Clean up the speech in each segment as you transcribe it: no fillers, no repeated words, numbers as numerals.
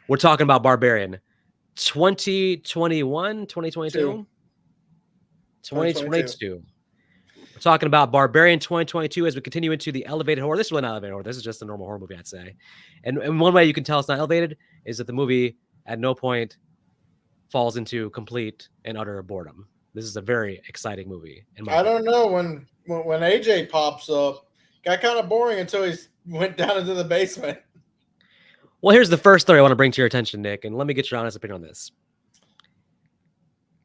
We're talking about Barbarian. 2021, 2, 2022? 2022. 2022. We're talking about Barbarian 2022 as we continue into the elevated horror. This is really not elevated horror. This is just a normal horror movie, I'd say. And one way you can tell it's not elevated is that the movie at no point falls into complete and utter boredom. This is a very exciting movie, in my I don't opinion. know when AJ pops up, got kind of boring until he went down into the basement. Well, here's the first story I want to bring to your attention, Nick, and let me get your honest opinion on this.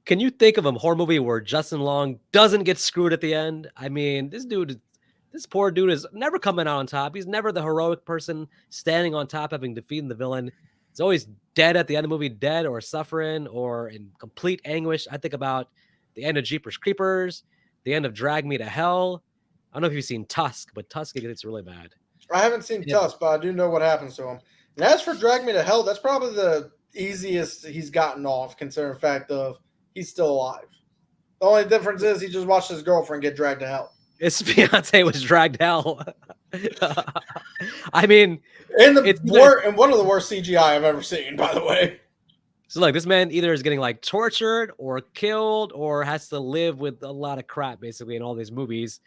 Can you think of a horror movie where Justin Long doesn't get screwed at the end? I mean, this poor dude is never coming out on top. He's never the heroic person standing on top, having defeated the villain. He's always dead at the end of the movie, dead or suffering or in complete anguish. I think about the end of Jeepers Creepers, the end of Drag Me to Hell. I don't know if you've seen Tusk, but Tusk gets really bad. I haven't seen Tusk, but I do know what happens to him. And as for Drag Me to Hell, that's probably the easiest he's gotten off, considering the fact of he's still alive. The only difference is he just watched his girlfriend get dragged to hell. His fiance was dragged hell. I mean, and one of the worst CGI I've ever seen, by the way. So look, this man either is getting like tortured or killed or has to live with a lot of crap basically in all these movies.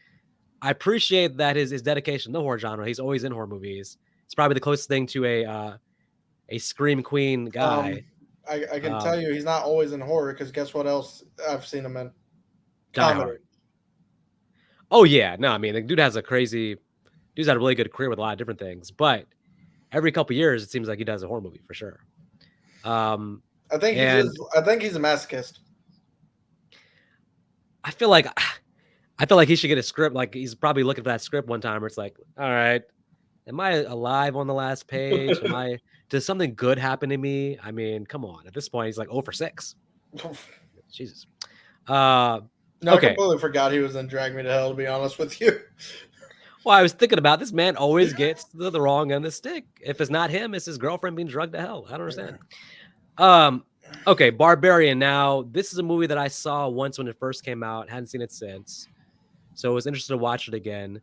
I appreciate that his dedication to the horror genre. He's always in horror movies. It's probably the closest thing to a scream queen guy. I can tell you he's not always in horror because guess what else I've seen him in? Comedy. Oh yeah, no, I mean the dude's had a really good career with a lot of different things, but every couple of years it seems like he does a horror movie for sure. I think he's a masochist. I feel like he should get a script. Like he's probably looking for that script one time where it's like, all right, am I alive on the last page? Does something good happen to me? I mean, come on. At this point, he's like 0 for 6. Jesus. I completely forgot he was in Drag Me to Hell, to be honest with you. Well, I was thinking about this man always gets the wrong end of the stick. If it's not him, it's his girlfriend being drugged to hell. I don't understand. Okay, Barbarian. Now, this is a movie that I saw once when it first came out. Hadn't seen it since. So I was interested to watch it again.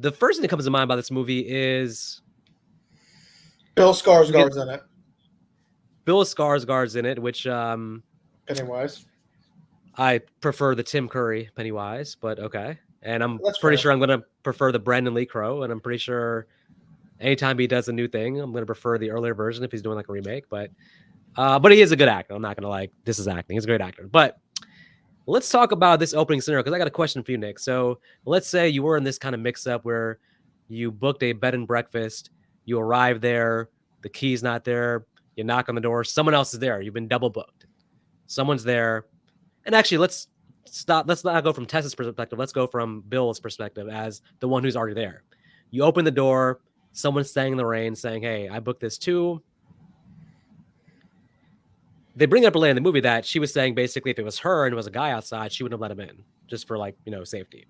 The first thing that comes to mind about this movie is Bill Skarsgård's in it. Bill Skarsgård's in it, which Pennywise. I prefer the Tim Curry Pennywise, but okay. And I'm pretty sure I'm going to prefer the Brandon Lee Crow, and I'm pretty sure anytime he does a new thing, I'm going to prefer the earlier version if he's doing like a remake. But he is a good actor. I'm not going to this is acting. He's a great actor. But let's talk about this opening scenario because I got a question for you, Nick. So let's say you were in this kind of mix-up where you booked a bed and breakfast, you arrive there, the key's not there, you knock on the door, someone else is there, you've been double booked. Someone's there. And actually, let's not go from Tessa's perspective. Let's go from Bill's perspective as the one who's already there. You open the door, someone's standing in the rain saying, hey, I booked this too. They bring up later in the movie that she was saying basically if it was her and it was a guy outside, she wouldn't have let him in just for safety.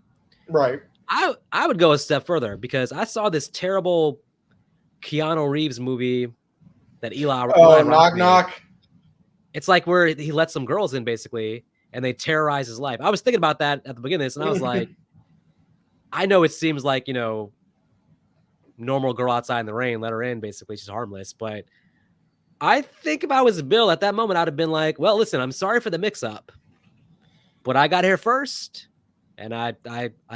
Right. I would go a step further because I saw this terrible Keanu Reeves movie that Eli Knock Knock. It's like where he lets some girls in basically and they terrorize his life. I was thinking about that at the beginning of this and I was like, I know it seems like, normal girl outside in the rain, let her in, basically she's harmless, but I think if I was Bill at that moment, I'd have been like, well, listen, I'm sorry for the mix up, but I got here first and I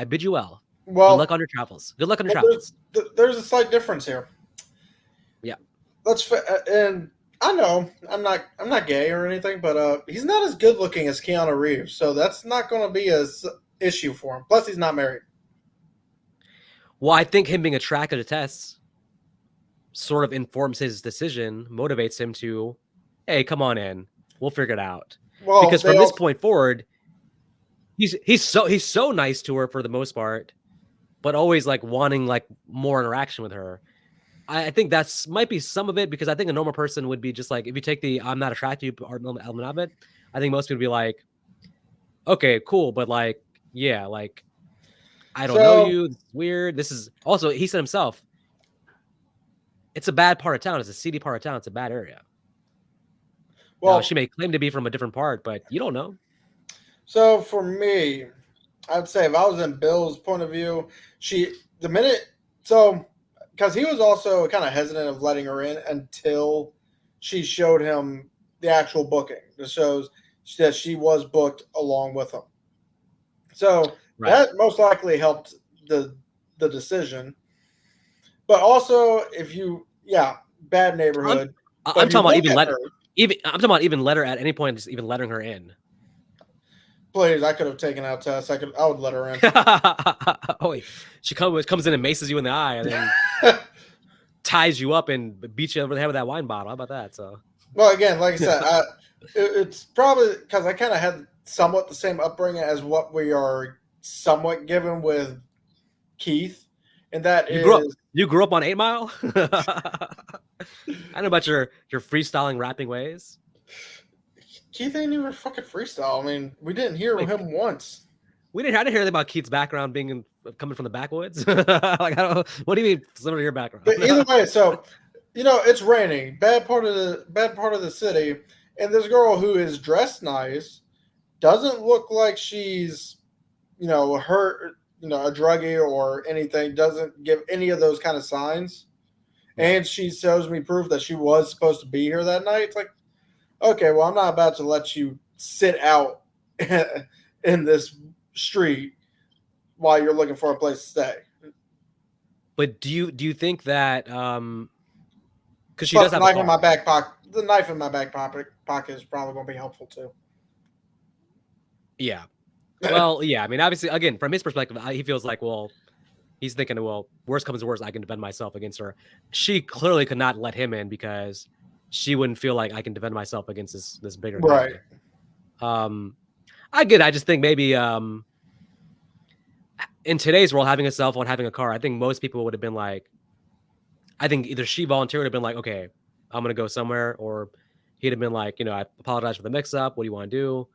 bid you well. Good luck on your travels. Good luck on your travels. There's a slight difference here. Yeah. And I know I'm not gay or anything, but he's not as good looking as Keanu Reeves, so that's not going to be an issue for him. Plus, he's not married. Well, I think him being attracted to Tess sort of informs his decision, motivates him to, hey, come on in, we'll figure it out. Well, because from this point forward, he's so nice to her for the most part, but always wanting more interaction with her. I think that's might be some of it because I think a normal person would be just if you take the I'm not attracted to you element of it, I think most people would be like, okay, cool, but yeah, I don't know you. It's weird. This is also, he said himself, it's a bad part of town. It's a seedy part of town. It's a bad area. Well, now, she may claim to be from a different part, but you don't know. So for me, I'd say if I was in Bill's point of view, because he was also kind of hesitant of letting her in until she showed him the actual booking. That shows that she was booked along with him. So that most likely helped the decision. But also, if you, bad neighborhood. I'm talking about I'm talking about even let her at any point, just even letting her in. Please, I could have taken out Tess. I would let her in. Oh, she comes in and maces you in the eye, and then ties you up and beats you over the head with that wine bottle. How about that? So, well, again, like I said, it's probably because I kind of had somewhat the same upbringing as what we are somewhat given with Keith, and that you grew up on 8 Mile. I know about your freestyling rapping ways. Keith ain't even fucking freestyle. I mean, we didn't hear him once. I didn't hear about Keith's background coming from the backwoods. Like, what do you mean, similar to your background? But either way, so it's raining, bad part of the city, and this girl who is dressed nice doesn't look like she's, hurt, a druggie or anything. Doesn't give any of those kind of signs, and she shows me proof that she was supposed to be here that night. It's like, okay, well, I'm not about to let you sit out in this street while you're looking for a place to stay. But do you think that because she does have a knife in my back pocket, the knife in my back pocket is probably going to be helpful too. Yeah. Well, yeah. I mean, obviously, again, from his perspective, he feels like, well, he's thinking, well, worst comes to worst, I can defend myself against her. She clearly could not let him in because she wouldn't feel like I can defend myself against this bigger guy. I get it. I just think maybe in today's world, having a cell phone, having a car, I think most people would have been like, I think either she volunteered would have been like, okay, I'm going to go somewhere, or he'd have been like, I apologize for the mix up. What do you want to do?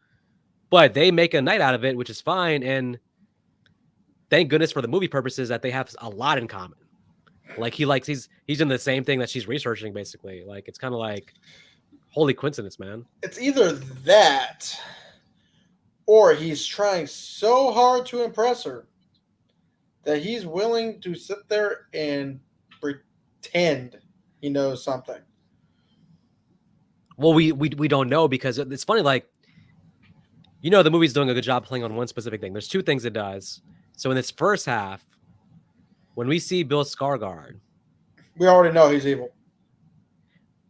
But they make a night out of it, which is fine. And thank goodness for the movie purposes that they have a lot in common. Like he's in the same thing that she's researching, basically. Like, it's kind of like, holy coincidence, man. It's either that or he's trying so hard to impress her that he's willing to sit there and pretend he knows something. Well, we don't know, because it's funny, like, the movie's doing a good job playing on one specific thing. There's two things it does. So in this first half, when we see Bill Skarsgård, we already know he's evil.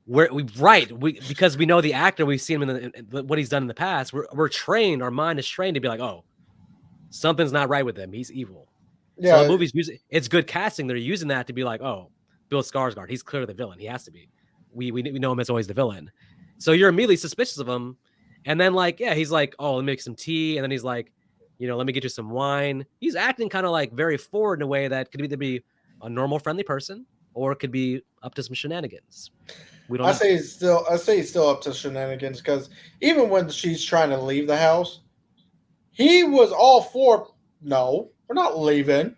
Because we know the actor, we've seen him in what he's done in the past. We're trained, our mind is trained to be like, oh, something's not right with him. He's evil. Yeah. So the movie's it's good casting. They're using that to be like, oh, Bill Skarsgård, he's clearly the villain. He has to be. We know him as always the villain. So you're immediately suspicious of him. And then, like, yeah, he's like, oh, let me make some tea. And then he's like, let me get you some wine. He's acting kind of like very forward in a way that could either be a normal, friendly person, or it could be up to some shenanigans. We don't know. I say he's still up to shenanigans, because even when she's trying to leave the house, he was all for, no, we're not leaving.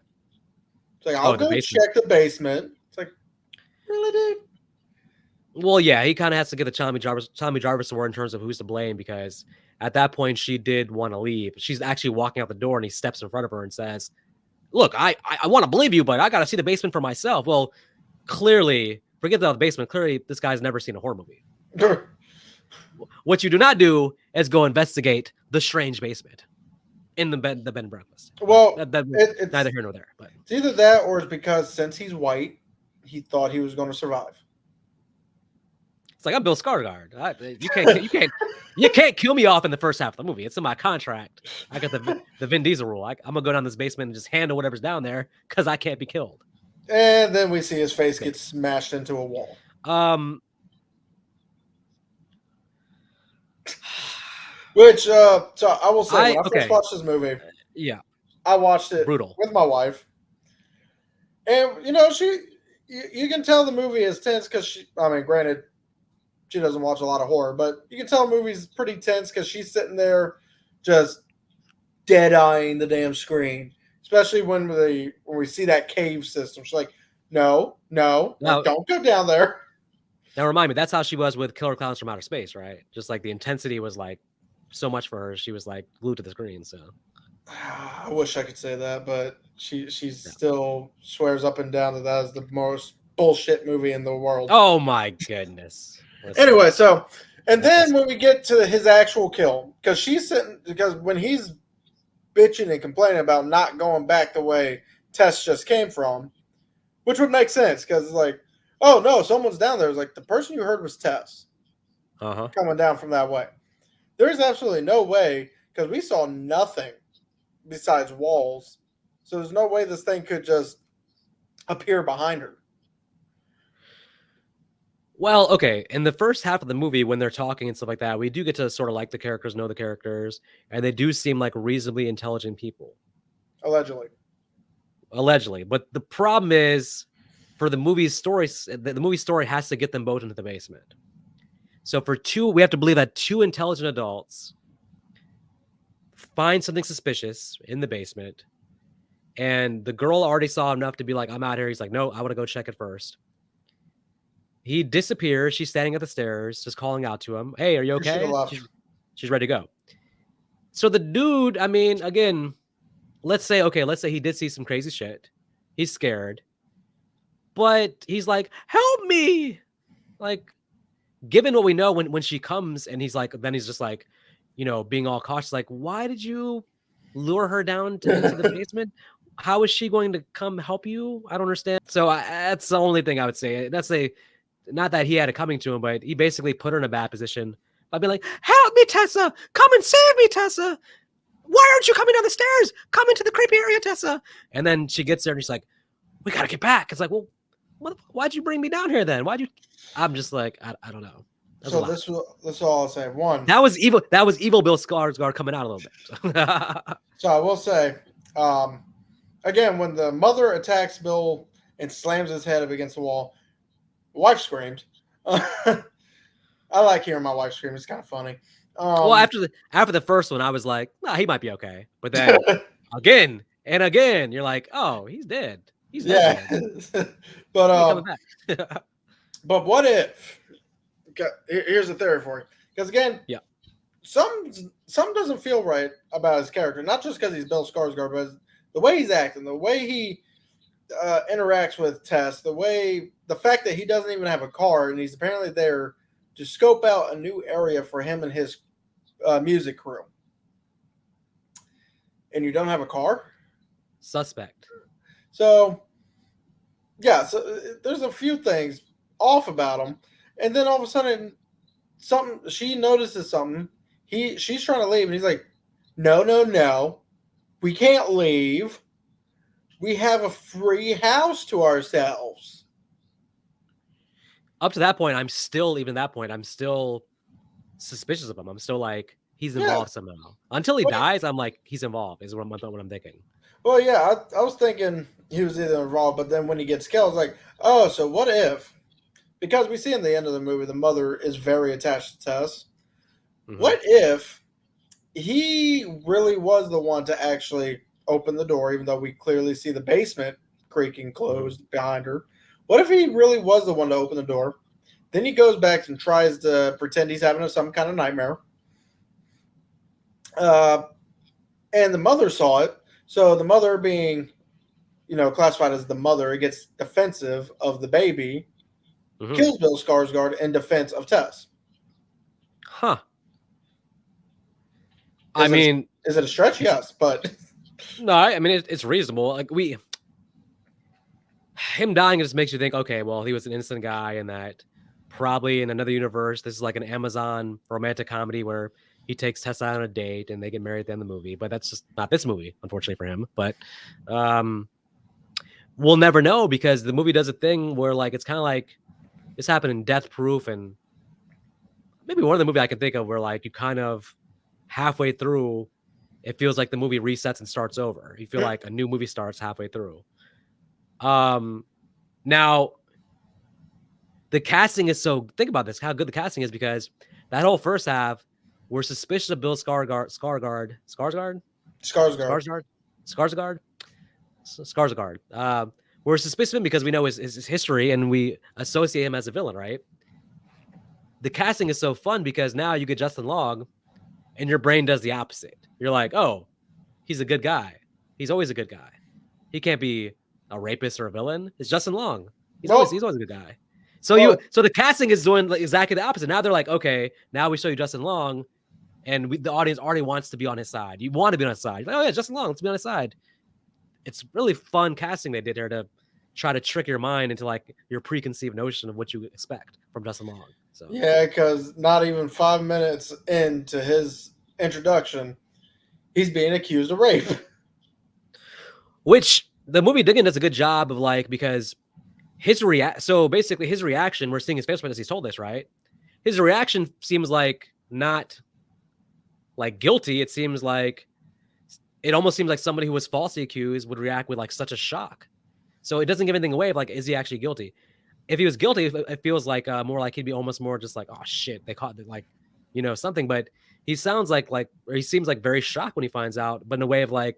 It's like, I'll go check the basement. It's like, really, dude? Well, yeah, he kind of has to get the Tommy Jarvis award in terms of who's to blame, because at that point she did want to leave. She's actually walking out the door, and he steps in front of her and says, look, I want to believe you, but I got to see the basement for myself. Well, clearly, forget about the basement. Clearly, this guy's never seen a horror movie. What you do not do is go investigate the strange basement in the bed and breakfast. Well, it's neither here nor there. But it's either that, or it's because since he's white, he thought he was going to survive. It's like, I'm Bill Skarsgård. You can't kill me off in the first half of the movie. It's in my contract. I got the Vin Diesel rule. I'm gonna go down this basement and just handle whatever's down there because I can't be killed. And then we see his face get smashed into a wall. Which so I will say, when I first watched this movie, I watched it with my wife, and you can tell the movie is tense because granted, she doesn't watch a lot of horror, but you can tell the movie's pretty tense because she's sitting there just dead-eyeing the damn screen, especially when we see that cave system. She's like, no, don't go down there. Now remind me, that's how she was with Killer Clowns from Outer Space, right? Just like the intensity was like so much for her, she was like glued to the screen. So I wish I could say that, but She still swears up and down that is the most bullshit movie in the world. Oh my goodness. Listen, anyway, so and then when we get to his actual kill, because when he's bitching and complaining about not going back the way Tess just came from, which would make sense because it's like, oh no, someone's down there. It's like the person you heard was Tess coming down from that way. There's absolutely no way because we saw nothing besides walls. So there's no way this thing could just appear behind her. Well, okay. In the first half of the movie, when they're talking and stuff like that, we do get to sort of like the characters, know the characters, and they do seem like reasonably intelligent people. Allegedly. But the problem is, for the movie's story, the movie story has to get them both into the basement. So we have to believe that two intelligent adults find something suspicious in the basement, and the girl already saw enough to be like, I'm out here. He's like, no, I want to go check it first. He disappears. She's standing at the stairs, just calling out to him. Hey, are you okay? She's ready to go. So the dude, I mean, again, let's say he did see some crazy shit. He's scared. But he's like, help me. Like, given what we know when she comes and he's just like, being all cautious, like, why did you lure her down into the basement? How is she going to come help you? I don't understand. So that's the only thing I would say. Not that he had it coming to him, but he basically put her in a bad position by being like, help me, Tessa. Come and save me, Tessa. Why aren't you coming down the stairs? Come into the creepy area, Tessa. And then she gets there and she's like, we got to get back. It's like, well, why'd you bring me down here then? I'm just like, I don't know. So this is all I'll say. One, that was evil Bill Skarsgård coming out a little bit. So I will say, again, when the mother attacks Bill and slams his head up against the wall, wife screamed. I like hearing my wife scream. It's kind of funny. Well, after the first one, I was like, nah, he might be okay. But then again and again, you're like, oh, he's dead. He's dead. But but what if? Here's a theory for you. Because again, some doesn't feel right about his character. Not just because he's Bill Skarsgård, but the way he's acting, the way he interacts with Tess, the fact that he doesn't even have a car and he's apparently there to scope out a new area for him and his music crew. And you don't have a car? Suspect. So, yeah, so there's a few things off about him. And then all of a sudden, she notices something. She's trying to leave, and he's like, no. We can't leave. We have a free house to ourselves. Up to that point, I'm still suspicious of him. I'm still like, he's involved somehow. Until he dies, I'm like, he's involved, is what I'm thinking. Well, yeah, I was thinking he was either involved, but then when he gets killed, I was like, oh, so what if? Because we see in the end of the movie, the mother is very attached to Tess. Mm-hmm. What if he really was the one to actually open the door, even though we clearly see the basement creaking closed behind her? What if he really was the one to open the door? Then he goes back and tries to pretend he's having some kind of nightmare. And the mother saw it. So the mother being, classified as the mother, it gets defensive of the baby, kills Bill Skarsgård in defense of Tess. Huh. Is it a stretch? Yes, but no, I mean it's reasonable. Like him dying just makes you think, okay, well, he was an innocent guy, and that probably in another universe, this is like an Amazon romantic comedy where he takes Tessa on a date and they get married at the end of the movie. But that's just not this movie, unfortunately for him. But we'll never know because the movie does a thing where like it's kind of like this happened in Death Proof and maybe one of the movies I can think of where like you kind of halfway through, it feels like the movie resets and starts over. You feel like a new movie starts halfway through. Now the casting is think about this, how good the casting is, because that whole first half, we're suspicious of Bill Skarsgård. We're suspicious of him because we know his history and we associate him as a villain, right? The casting is so fun because now you get Justin Long and your brain does the opposite. You're like, oh, he's a good guy. He's always a good guy. He can't be a rapist or a villain. It's Justin Long. He's Well, always a good guy. So the casting is doing exactly the opposite. Now they're like, okay, now we show you Justin Long, and the audience already wants to be on his side. You want to be on his side. Like, oh yeah, Justin Long, let's be on his side. It's really fun casting they did there to try to trick your mind into like your preconceived notion of what you expect from Justin Long. So yeah, because not even 5 minutes into his introduction, he's being accused of rape. Which the movie Diggin does a good job of, like, because his reaction, we're seeing his face as he's told this, right? His reaction seems like not like guilty. It almost seems like somebody who was falsely accused would react with like such a shock. So it doesn't give anything away of like, is he actually guilty? If he was guilty, it feels like more like he'd be almost more just like, oh shit, they caught like, something. But he sounds like, or he seems like very shocked when he finds out, but in a way of like,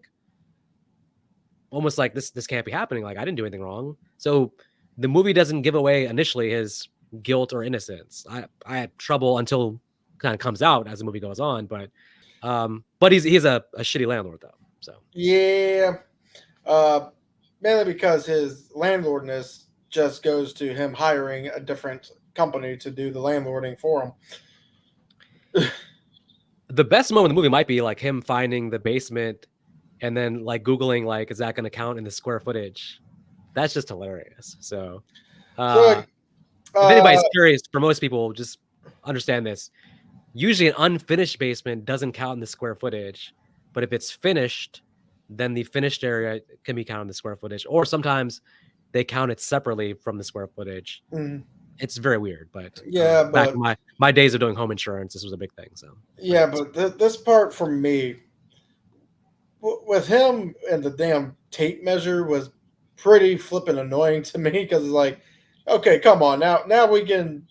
almost like this can't be happening. Like, I didn't do anything wrong. So the movie doesn't give away initially his guilt or innocence. I had trouble until kind of comes out as the movie goes on, but he's a shitty landlord though. So yeah, mainly because his landlordness just goes to him hiring a different company to do the landlording for him. The best moment in the movie might be like him finding the basement and then like Googling, like, is that going to count in the square footage? That's just hilarious. So, if anybody's curious, for most people, just understand this. Usually an unfinished basement doesn't count in the square footage, but if it's finished, then the finished area can be counted in the square footage, or sometimes they count it separately from the square footage. Mm. It's very weird, but yeah, back in my days of doing home insurance, this was a big thing. So yeah, but this part for me, with him and the damn tape measure, was pretty flipping annoying to me, because it's like, okay, come on, now we can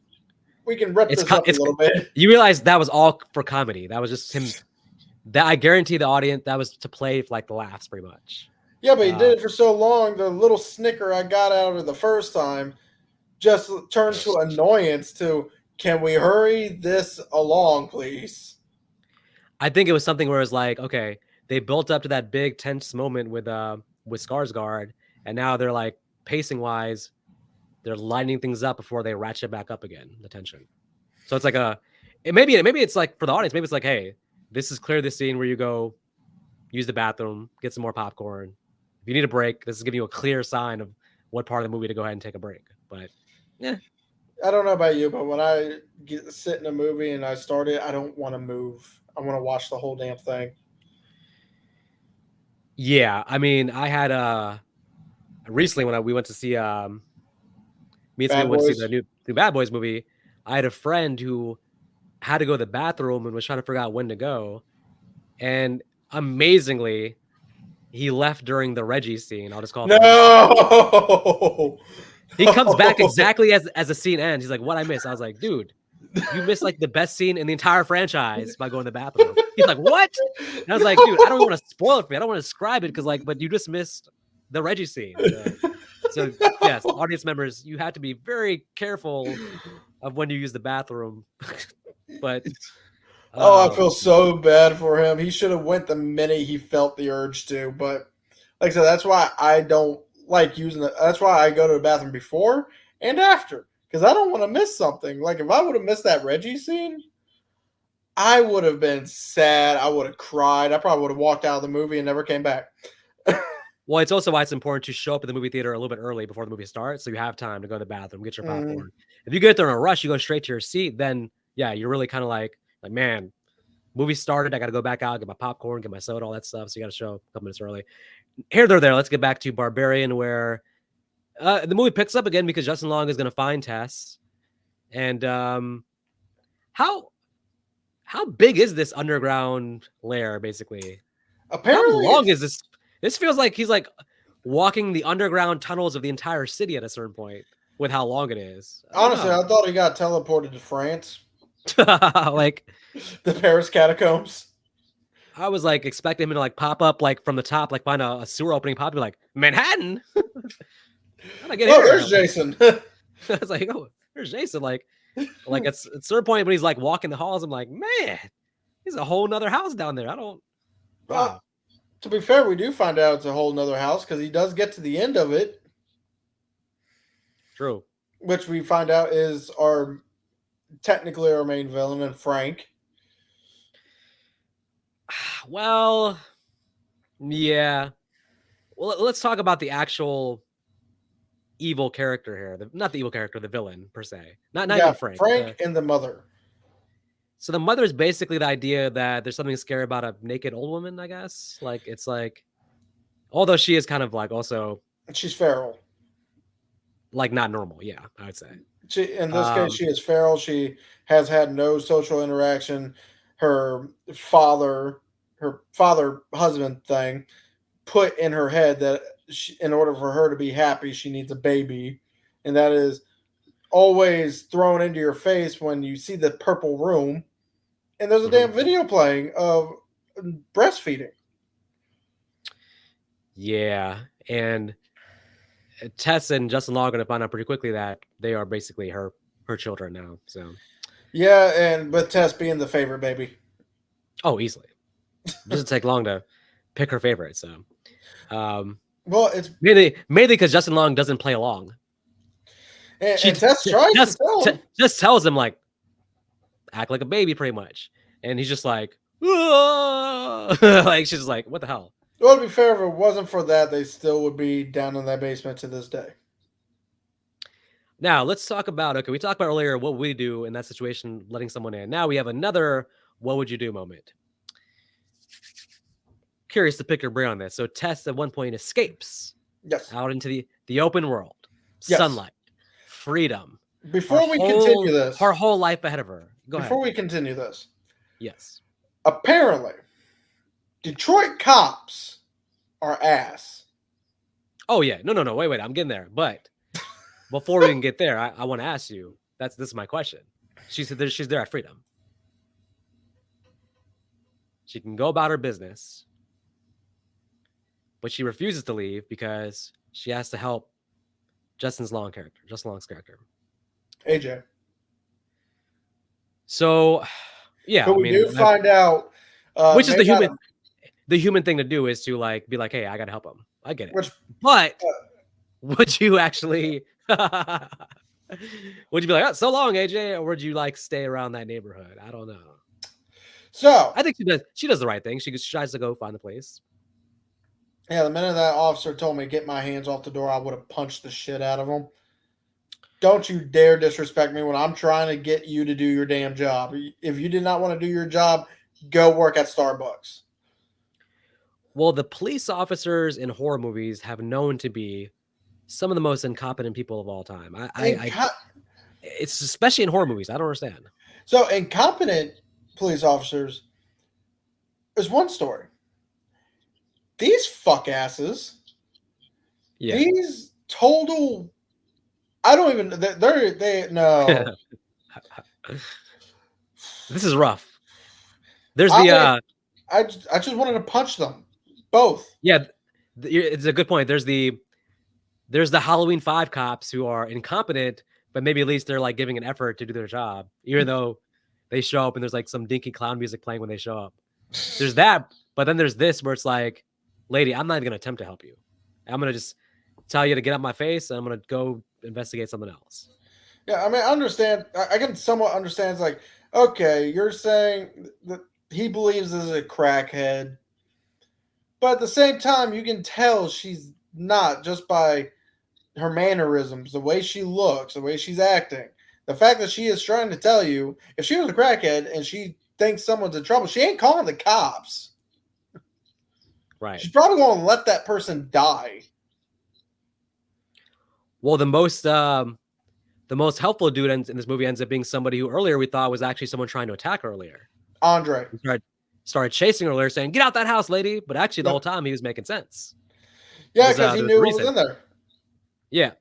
rip this up a little bit. You realize that was all for comedy. That was just him. That I guarantee the audience that was to play like the laughs, pretty much. Yeah, but he did it for so long. The little snicker I got out of it the first time just turned to annoyance. To, can we hurry this along, please? I think it was something where it's like, okay, they built up to that big tense moment with Skarsgård, and now they're like, pacing wise, they're lining things up before they ratchet back up again, the tension. So it's like maybe it's like for the audience, maybe it's like, hey, this is clear the scene where you go use the bathroom, get some more popcorn. If you need a break, this is giving you a clear sign of what part of the movie to go ahead and take a break. But yeah, I don't know about you, but when I sit in a movie and I start it, I don't want to move. I want to watch the whole damn thing. Yeah, I mean, I had recently when we went to see went to see the new Bad Boys movie. I had a friend who had to go to the bathroom and was trying to figure out when to go, and amazingly, he left during the Reggie scene. I'll just call it. No. He comes back exactly as the scene ends. He's like, "What I missed?" I was like, "Dude, you missed like the best scene in the entire franchise by going to the bathroom." He's like, "What?" And I was like, "Dude, I don't want to spoil it for you. I don't want to describe it because but you just missed the Reggie scene." So yes, audience members, you have to be very careful of when you use the bathroom. But I feel so bad for him. He should have went the minute he felt the urge to. But like I said, that's why I don't like using it. That's why I go to the bathroom before and after, because I don't want to miss something. Like, if I would have missed that Reggie scene, I would have been sad. I would have cried. I probably would have walked out of the movie and never came back. Well, it's also why it's important to show up at the movie theater a little bit early before the movie starts, so you have time to go to the bathroom, get your popcorn. If you get there in a rush, you go straight to your seat, then yeah, you're really kind of like, man, movie started, I got to go back out, get my popcorn, get my soda, all that stuff. So you got to show up a couple minutes early. Here, there. Let's get back to Barbarian, where the movie picks up again because Justin Long is going to find Tess. And how big is this underground lair, basically? Apparently, how long is this? This feels like he's like walking the underground tunnels of the entire city at a certain point with how long it is. Honestly, I thought he got teleported to France. Like the Paris catacombs. I was like expecting him to like pop up like from the top, like find a sewer opening, pop, be like, Manhattan. How'd I get here? There's Jason. I was like, oh, there's Jason. Like at a certain point when he's like walking the halls, I'm like, man, there's a whole nother house down there. I don't. Wow. To be fair, we do find out it's a whole nother house because he does get to the end of it. True. Which we find out is technically our main villain, and Frank. Well, yeah. Well, let's talk about the actual evil character here. Not the evil character, the villain per se. Not even Frank. Frank and the mother. So the mother is basically the idea that there's something scary about a naked old woman, I guess. Like, it's like, although she is kind of like also... She's feral. Like, not normal, yeah, I would say. In this case, she is feral. She has had no social interaction. Her father husband thing put in her head that in order for her to be happy, she needs a baby. And that is always thrown into your face when you see the purple room. And there's a damn video playing of breastfeeding. Yeah. And Tess and Justin Long are going to find out pretty quickly that they are basically her children now. So yeah, and with Tess being the favorite baby. Oh, easily. It doesn't take long to pick her favorite. So, well, it's mainly because Justin Long doesn't play along. And Tess tries to tell him. Just tells him like, act like a baby, pretty much, and he's just like, like she's like, what the hell? Well, to be fair, if it wasn't for that, they still would be down in that basement to this day. Now let's talk about we talked about earlier what we do in that situation, letting someone in. Now we have another what would you do moment. Curious to pick your brain on this. So Tess at one point escapes out into the open world, sunlight, freedom. Before we continue this, her whole life ahead of her. Before we continue this, yes. Apparently, Detroit cops are ass. Oh yeah, no. Wait. I'm getting there, but before we can get there, I want to ask you. This is my question. She said she's there at freedom. She can go about her business, but she refuses to leave because she has to help Justin Long's character. AJ. So, yeah. But we do find out. Which is the human thing to do is to like be like, hey, I got to help him. I get it. But would you actually... would you be like, oh, so long, AJ? Or would you like stay around that neighborhood? I don't know. So I think she does the right thing. She tries to go find the place. Yeah, the minute that officer told me to get my hands off the door, I would have punched the shit out of him. Don't you dare disrespect me when I'm trying to get you to do your damn job. If you did not want to do your job, go work at Starbucks. Well, the police officers in horror movies have known to be some of the most incompetent people of all time. It's especially in horror movies. I don't understand. So incompetent police officers is one story. These fuck asses. Yeah. These total. I don't even. They no. This is rough. There's I just wanted to punch them both. Yeah, it's a good point. There's the Halloween 5 cops who are incompetent, but maybe at least they're like giving an effort to do their job, even though they show up and there's like some dinky clown music playing when they show up. There's that, but then there's this where it's like, lady, I'm not even gonna attempt to help you. I'm gonna just tell you to get out my face, and I'm gonna go investigate something else. Yeah, I mean, I understand. I can somewhat understand. It's like, okay, you're saying that he believes this is a crackhead, but at the same time, you can tell she's not just by her mannerisms, the way she looks, the way she's acting. The fact that she is trying to tell you, if she was a crackhead and she thinks someone's in trouble, she ain't calling the cops. Right. She's probably going to let that person die. Well, the most helpful dude in this movie ends up being somebody who earlier we thought was actually someone trying to attack her earlier. Andre. Started chasing her earlier, saying, get out that house, lady. But actually, the whole time, he was making sense. Yeah, because he knew what was in there. Yeah.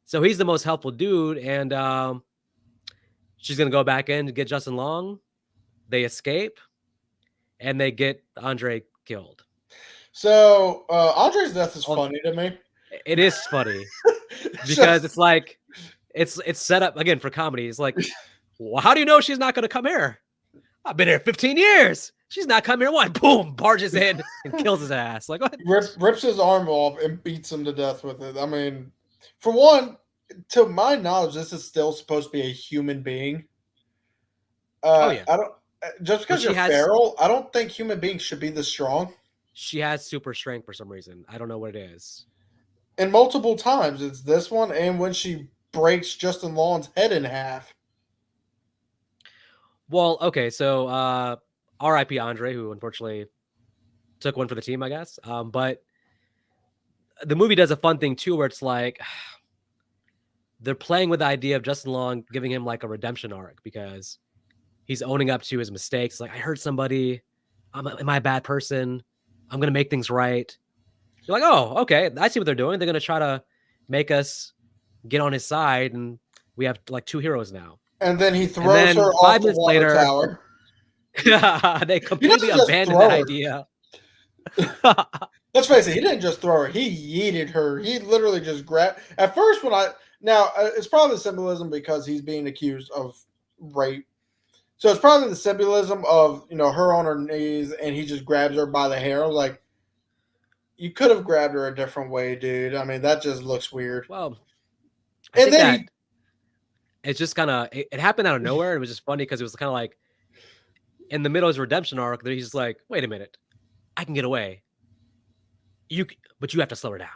So he's the most helpful dude, and she's going to go back in to get Justin Long. They escape, and they get Andre killed. So Andre's death is funny to me. It is funny because it's like it's set up again for comedy. It's like, well, how do you know she's not going to come here? I've been here 15 years. she's not coming here. What? Boom, barges in and kills his ass. Like what? Rips his arm off and beats him to death with it. I mean, for one, to my knowledge, this is still supposed to be a human being. Oh yeah. I don't just because you're feral. I don't think human beings should be this strong. She has super strength for some reason. I don't know what it is. And multiple times, it's this one, and when she breaks Justin Long's head in half. Well, okay, so R.I.P. Andre, who unfortunately took one for the team, I guess. But the movie does a fun thing too, where it's like they're playing with the idea of Justin Long giving him like a redemption arc because he's owning up to his mistakes. Like, I hurt somebody. Am I a bad person? I'm going to make things right. You're like, oh, okay. I see what they're doing. They're going to try to make us get on his side. And we have like two heroes now. And then he throws her off the water tower. They completely abandoned that idea. Let's face it, he didn't just throw her. He yeeted her. He literally just grabbed. At first, it's probably symbolism because he's being accused of rape. So it's probably the symbolism of, her on her knees and he just grabs her by the hair. I was like, you could have grabbed her a different way, dude. I mean, that just looks weird. Well, and then it's just kind of, it happened out of nowhere. It was just funny because it was kind of like in the middle of his redemption arc, he's just like, wait a minute, I can get away. But you have to slow her down.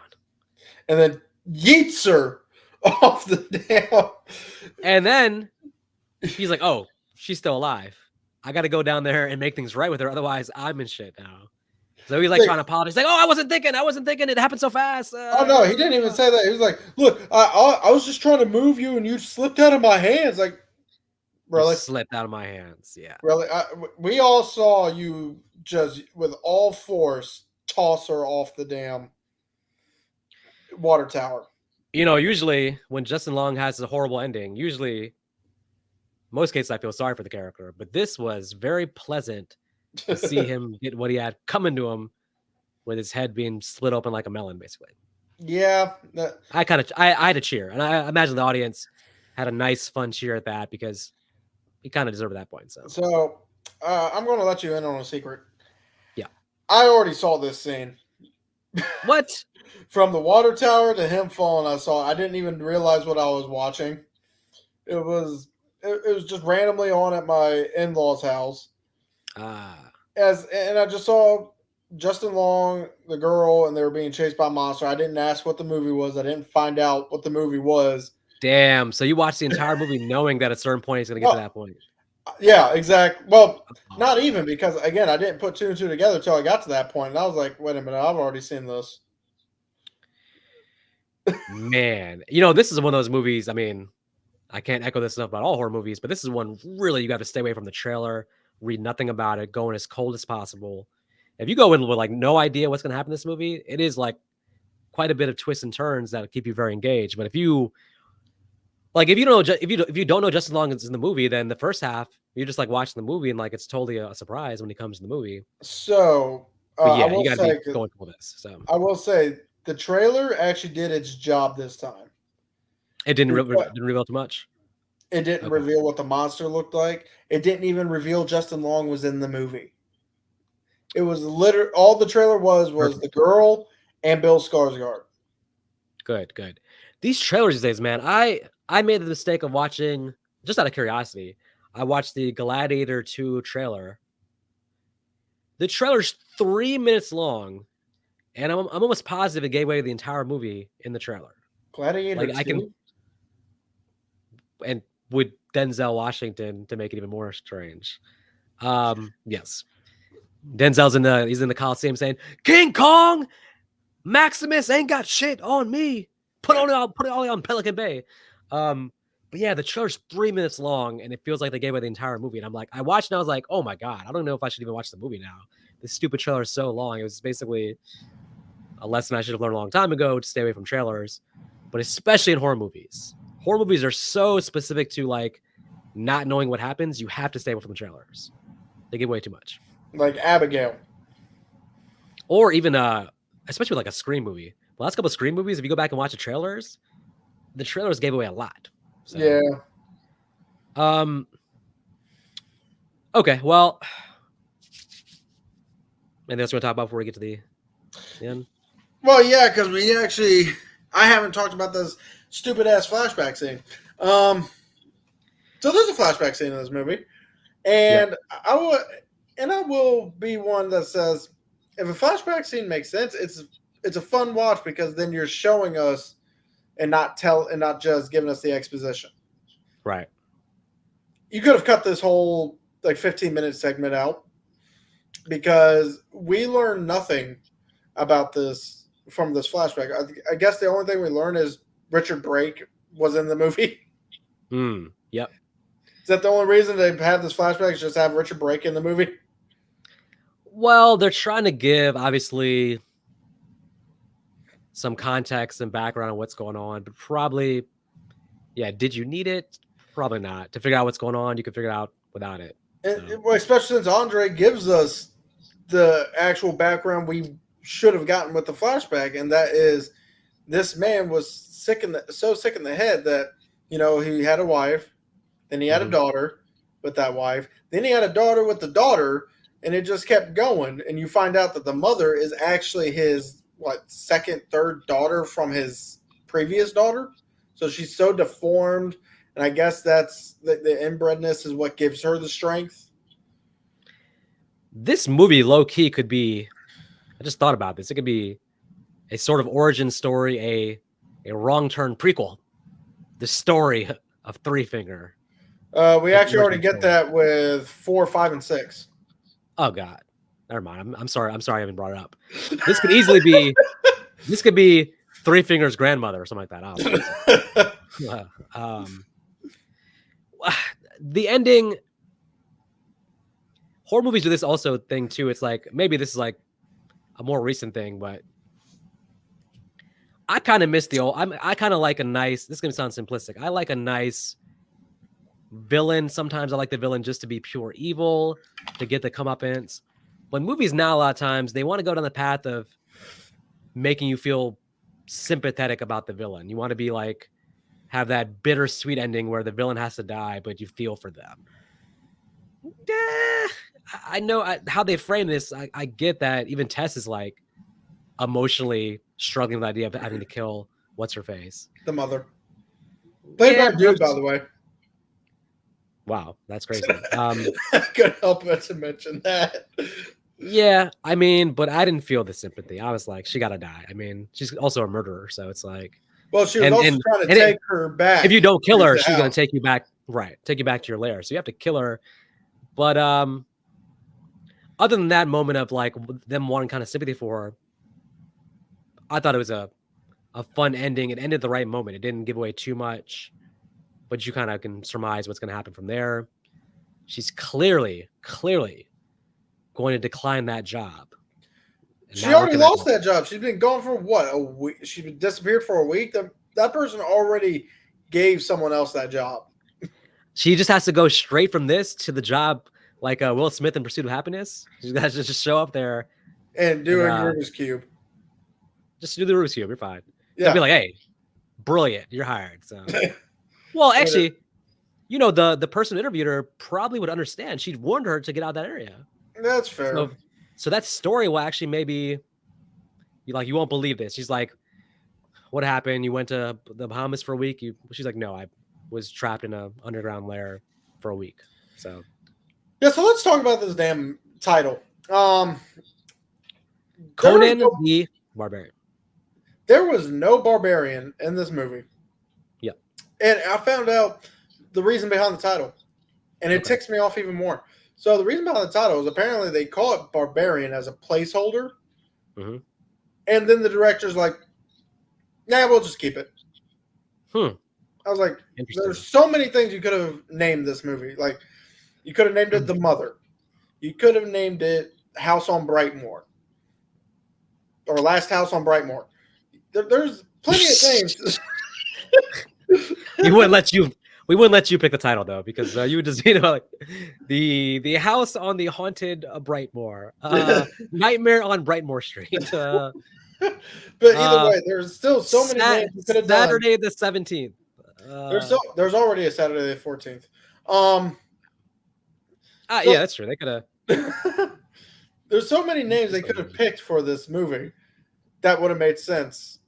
And then yeets her off the dam. And then he's like, oh, she's still alive. I got to go down there and make things right with her. Otherwise, I'm in shit now. So he's like trying to apologize. He's like, oh, I wasn't thinking. It happened so fast. Oh, no, he didn't even say that. He was like, look, I was just trying to move you and you slipped out of my hands. Like, really? Slipped out of my hands, yeah. Really? We all saw you just with all force toss her off the damn water tower. Usually when Justin Long has a horrible ending, most cases I feel sorry for the character, but this was very pleasant to see him get what he had coming to him with his head being split open like a melon, basically. Yeah. I had to cheer, and I imagine the audience had a nice, fun cheer at that because he kind of deserved that point. So I'm going to let you in on a secret. Yeah. I already saw this scene. What? From the water tower to him falling, I didn't even realize what I was watching. It was just randomly on at my in-laws' house. And I just saw Justin Long, the girl, and they were being chased by a monster. I didn't ask what the movie was. I didn't find out what the movie was. Damn. So you watched the entire movie knowing that at a certain point he's going to get to that point. Yeah, exactly. Well, not even because, again, I didn't put two and two together until I got to that point. And I was like, wait a minute, I've already seen this. Man, this is one of those movies. I mean, I can't echo this enough about all horror movies, but this is one really you got to stay away from the trailer, read nothing about it, go in as cold as possible. If you go in with like no idea what's going to happen in this movie, it is like quite a bit of twists and turns that'll keep you very engaged. But if you don't know Justin Long is in the movie, then the first half you're just like watching the movie and like it's totally a surprise when he comes in the movie. So yeah, you got to be going for this. So I will say the trailer actually did its job this time. It didn't reveal too much. It didn't reveal what the monster looked like. It didn't even reveal Justin Long was in the movie. It was literally all the trailer was the girl and Bill Skarsgård. Good. These trailers these days, man, I made the mistake of watching, just out of curiosity, I watched the Gladiator 2 trailer. The trailer's 3 minutes long, and I'm almost positive it gave away the entire movie in the trailer. Gladiator 2? And with Denzel Washington to make it even more strange. Yes. Denzel's he's in the Coliseum saying, King Kong, Maximus ain't got shit on me. Put it all on Pelican Bay. But yeah, the trailer's 3 minutes long, and it feels like they gave away the entire movie. And I'm like, I watched and I was like, oh my God, I don't know if I should even watch the movie now. This stupid trailer is so long. It was basically a lesson I should have learned a long time ago to stay away from trailers, but especially in horror movies. Horror movies are so specific to like not knowing what happens. You have to stay away from the trailers. They give away too much. Like Abigail. Or even, especially with like a Scream movie. The last couple of Scream movies, if you go back and watch the trailers gave away a lot. So, yeah. Okay, well, And that's what we're talk about before we get to the end. Well, yeah, because I haven't talked about this stupid ass flashback scene. So there's a flashback scene in this movie, and I will be one that says if a flashback scene makes sense, it's a fun watch because then you're showing us and not just giving us the exposition. Right. You could have cut this whole 15-minute segment out because we learn nothing about this from this flashback. I guess the only thing we learn is Richard Brake was in the movie. Yep. Is that the only reason they have this flashback is just have Richard Brake in the movie? Well, they're trying to give, obviously, some context and background on what's going on, but probably, yeah, did you need it? Probably not. To figure out what's going on, you can figure it out without it. Well, especially since Andre gives us the actual background we should have gotten with the flashback, and that is this man was so sick in the head that, he had a wife, then he had a daughter with that wife, then he had a daughter with the daughter, and it just kept going, and you find out that the mother is actually his second, third daughter from his previous daughter. So she's so deformed, and I guess that's the inbredness is what gives her the strength. This movie, low key, could be. I just thought about this. It could be a sort of origin story, a wrong turn prequel. The story of Three Finger. We actually already get that with 4, 5, and 6. Oh God, never mind. I'm sorry. I haven't brought it up. This could easily be. This could be Three Finger's grandmother or something like that. The ending. Horror movies do this also thing too. It's like maybe this is like a more recent thing, but I kind of miss the old. I kind of like a nice. This is gonna sound simplistic. I like a nice villain. Sometimes I like the villain just to be pure evil, to get the comeuppance. But movies now, a lot of times, they want to go down the path of making you feel sympathetic about the villain. You want to be like, have that bittersweet ending where the villain has to die, but you feel for them. I know how they frame this. I get that even Tess is like emotionally struggling with the idea of having to kill what's her face, the mother. Played by a dude, by the way. Wow, that's crazy. I couldn't help but to mention that. Yeah, I mean, but I didn't feel the sympathy. I was like, she gotta die. I mean, she's also a murderer, so it's like. Well, she was also trying to take her back. If you don't kill her, she's gonna take you back. Right, take you back to your lair. So you have to kill her. But other than that moment of like them wanting kind of sympathy for her, I thought it was a fun ending. It ended the right moment. It didn't give away too much, but you kind of can surmise what's going to happen from there. She's clearly going to decline that job. She already lost that job. She's been gone for what, a week? She's been disappeared for a week. That person already gave someone else that job. She just has to go straight from this to the job like Will Smith in Pursuit of Happiness. She's got to just show up there and do a Rubik's Cube. Just do the Rubik's Cube. You're fine. Yeah. They'll be like, hey, brilliant. You're hired. So, well, actually, the person who interviewed her probably would understand. She'd warned her to get out of that area. That's fair. So that story will actually maybe you won't believe this. She's like, what happened? You went to the Bahamas for a week? She's like, no, I was trapped in an underground lair for a week. So yeah, so let's talk about this damn title. Conan the Barbarian. There was no barbarian in this movie. Yeah. And I found out the reason behind the title. And it ticks me off even more. So the reason behind the title is apparently they call it Barbarian as a placeholder. Mm-hmm. And then the director's like, nah, we'll just keep it. I was like, there's so many things you could have named this movie. Like, you could have named it The Mother. You could have named it House on Brightmoor. Or Last House on Brightmoor. There's plenty of things. We wouldn't let you pick the title though, because you would just like the house on the haunted Brightmoor, Nightmare on Brightmoor Street. But either way, there's still so many things you could have done. Saturday the 17th. There's already a Saturday the 14th. Yeah, that's true. They could have. There's so many names they could have picked for this movie that would have made sense.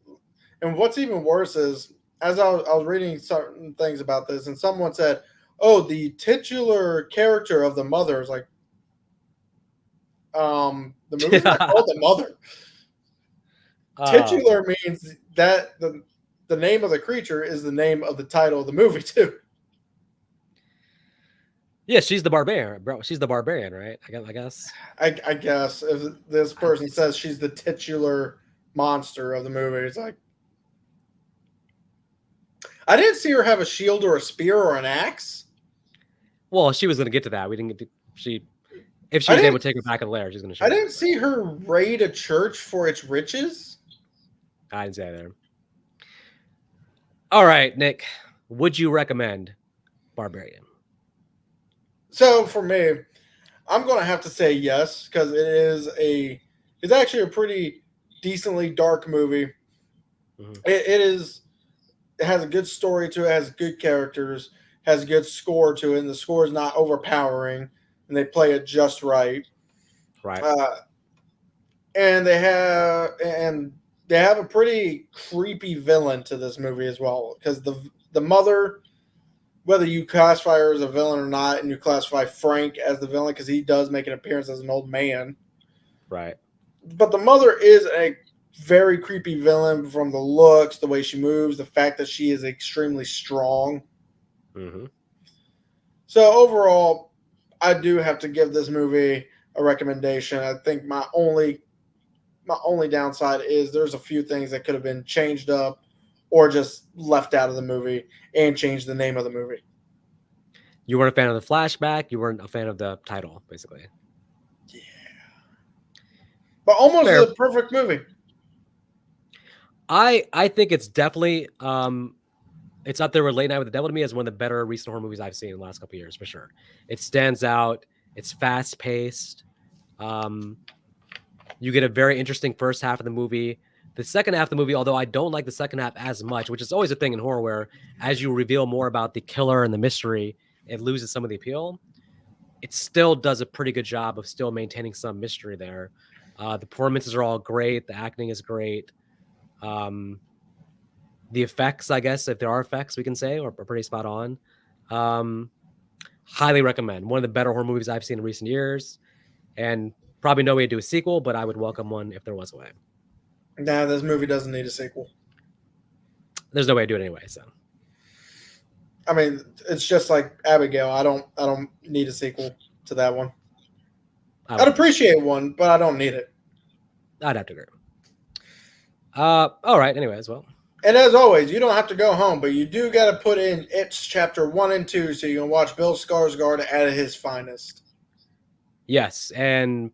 And what's even worse is, as I was reading certain things about this, and someone said, "Oh, the titular character of the mother is like, the movie's not called The Mother. Titular means that the name of the creature is the name of the title of the movie too." Yeah, she's the barbarian, bro. She's the barbarian, right? I guess. I guess if this person says she's the titular monster of the movie, it's like, I didn't see her have a shield or a spear or an axe. Well, she was going to get to that. We didn't get to. If she was able to take her back in the lair, she's going to. I didn't see her raid a church for its riches. I didn't say that. All right, Nick. Would you recommend Barbarian? So for me, I'm going to have to say yes, because it's actually a pretty decently dark movie. Mm-hmm. It has a good story to it, has good characters, has a good score to it, and the score is not overpowering, and they play it just right. Right. And they have a pretty creepy villain to this movie as well, because the mother, whether you classify her as a villain or not, and you classify Frank as the villain because he does make an appearance as an old man, right? But the mother is a very creepy villain from the looks, the way she moves, the fact that she is extremely strong. Mm-hmm. So overall, I do have to give this movie a recommendation. I think my only downside is there's a few things that could have been changed up or just left out of the movie and changed the name of the movie. You weren't a fan of the flashback. You weren't a fan of the title, basically. Yeah. But almost a perfect movie. I think it's definitely it's up there with Late Night with the Devil to me as one of the better recent horror movies I've seen in the last couple of years, for sure. It stands out. It's fast paced. You get a very interesting first half of the movie. The second half of the movie, although I don't like the second half as much, which is always a thing in horror where as you reveal more about the killer and the mystery, it loses some of the appeal. It still does a pretty good job of still maintaining some mystery there. The performances are all great. The acting is great. The effects, I guess, if there are effects, we can say, are pretty spot on. Highly recommend. One of the better horror movies I've seen in recent years. And probably no way to do a sequel, but I would welcome one if there was a way. Nah, this movie doesn't need a sequel. There's no way to do it anyway, so. I mean, it's just like Abigail. I don't need a sequel to that one. I'd appreciate one, but I don't need it. I'd have to agree. All right. Anyways, well. And as always, you don't have to go home, but you do got to put in It's Chapter 1 and 2 so you can watch Bill Skarsgård at his finest. Yes, and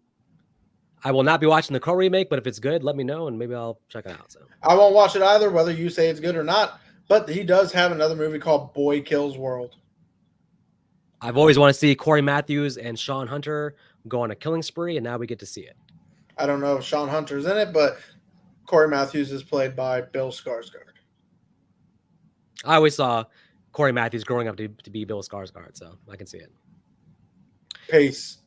I will not be watching the Crow remake, but if it's good, let me know, and maybe I'll check it out. So I won't watch it either, whether you say it's good or not. But he does have another movie called Boy Kills World. I've always wanted to see Corey Matthews and Sean Hunter go on a killing spree, and now we get to see it. I don't know if Sean Hunter's in it, but Corey Matthews is played by Bill Skarsgård. I always saw Corey Matthews growing up to be Bill Skarsgård, so I can see it. Peace.